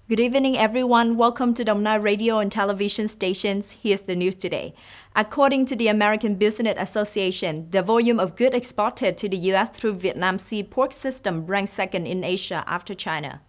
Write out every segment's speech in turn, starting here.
Good evening, everyone. Welcome to Dong Nai radio and television stations. Here's the news today. According to the American Business Association, the volume of goods exported to the U.S. through Vietnam's seaport system ranks second in Asia after China.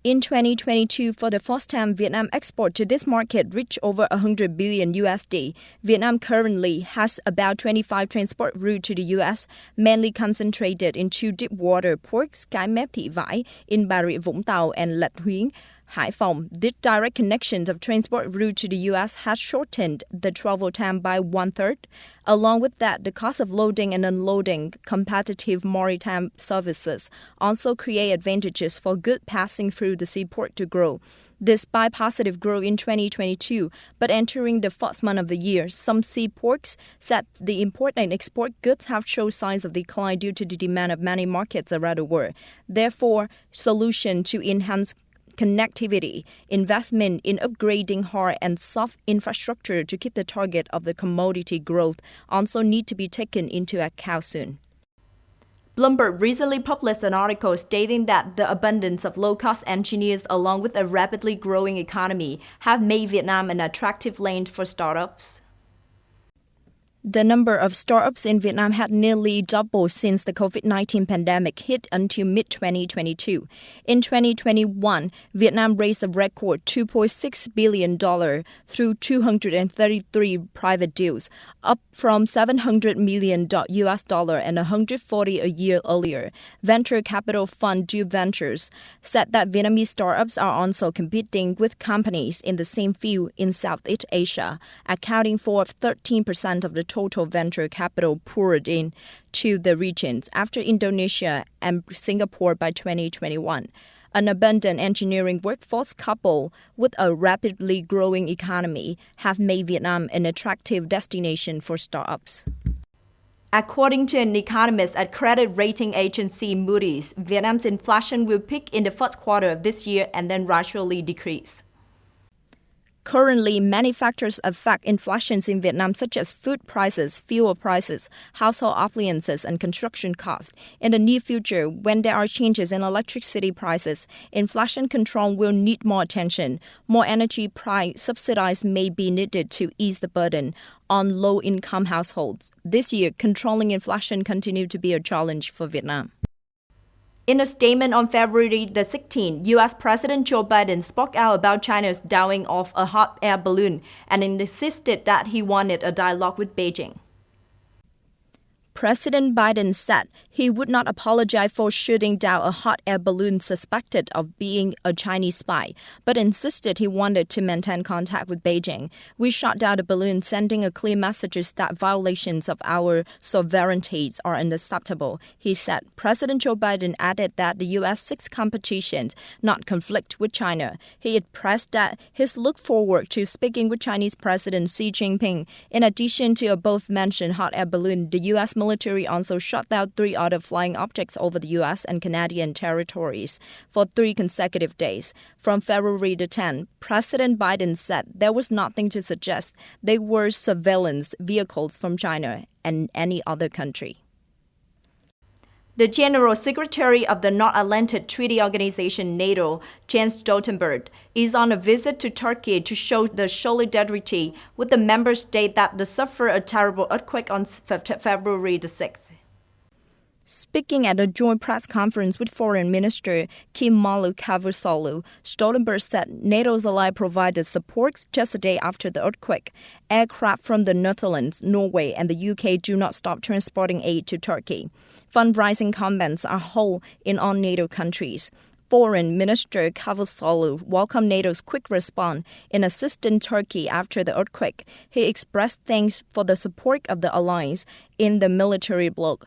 In 2022, for the first time, Vietnam export to this market reached over 100 billion USD. Vietnam currently has about 25 transport routes to the U.S., mainly concentrated in two deep-water ports, Cái Mép Thị Vải in Bà Rịa Vũng Tàu and Lạch Huyện, Hải Phòng. This direct connections of transport route to the U.S. has shortened the travel time by one-third. Along with that, the cost of loading and unloading competitive maritime services also create advantages for goods passing through the seaport to grow. Despite positive growth in 2022, but entering the first month of the year, some seaports said the import and export goods have shown signs of decline due to the demand of many markets around the world. Therefore, solution to enhance connectivity, investment in upgrading hard and soft infrastructure to keep the target of the commodity growth also need to be taken into account soon. Bloomberg recently published an article stating that the abundance of low-cost engineers along with a rapidly growing economy have made Vietnam an attractive land for startups. The number of startups in Vietnam had nearly doubled since the COVID-19 pandemic hit until mid-2022. In 2021, Vietnam raised a record $2.6 billion through 233 private deals, up from $700 million US dollar and 140 a year earlier. Venture capital fund Due Ventures said that Vietnamese startups are also competing with companies in the same field in Southeast Asia, accounting for 13% of the total venture capital poured in to the regions after Indonesia and Singapore by 2021. An abundant engineering workforce coupled with a rapidly growing economy have made Vietnam an attractive destination for startups. According to an economist at credit rating agency Moody's, Vietnam's inflation will peak in the first quarter of this year and then gradually decrease. Currently, many factors affect inflation in Vietnam, such as food prices, fuel prices, household appliances, and construction costs. In the near future, when there are changes in electricity prices, inflation control will need more attention. More energy price subsidies may be needed to ease the burden on low-income households. This year, controlling inflation continued to be a challenge for Vietnam. In a statement on February the 16th, U.S. President Joe Biden spoke out about China's downing of a hot air balloon and insisted that he wanted a dialogue with Beijing. President Biden said he would not apologize for shooting down a hot air balloon suspected of being a Chinese spy, but insisted he wanted to maintain contact with Beijing. We shot down the balloon, sending a clear message that violations of our sovereignty are unacceptable, he said. President Joe Biden added that the U.S. seeks competition, not conflict with China. He expressed that he's look forward to speaking with Chinese President Xi Jinping. In addition to a above-mentioned hot air balloon, the U.S. military also shot down 3 other flying objects over the U.S. and Canadian territories for 3 consecutive days. From February the 10th, President Biden said there was nothing to suggest they were surveillance vehicles from China and any other country. The General Secretary of the North Atlantic Treaty Organization, NATO, Jens Stoltenberg, is on a visit to Turkey to show the solidarity with the member state that suffered a terrible earthquake on February the 6th. Speaking at a joint press conference with Foreign Minister Kemalu Cavusoglu, Stoltenberg said NATO's ally provided support just a day after the earthquake. Aircraft from the Netherlands, Norway, and the UK do not stop transporting aid to Turkey. Fundraising campaigns are held in all NATO countries. Foreign Minister Cavusoglu welcomed NATO's quick response in assisting Turkey after the earthquake. He expressed thanks for the support of the alliance in the military bloc.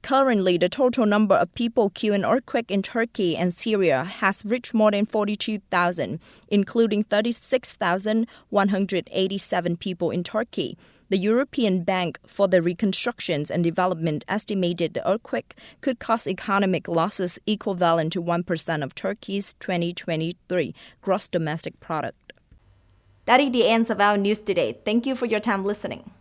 Currently, the total number of people killed in earthquake in Turkey and Syria has reached more than 42,000, including 36,187 people in Turkey. The European Bank for the Reconstruction and Development estimated the earthquake could cause economic losses equivalent to 1% of Turkey's 2023 gross domestic product. That is the end of our news today. Thank you for your time listening.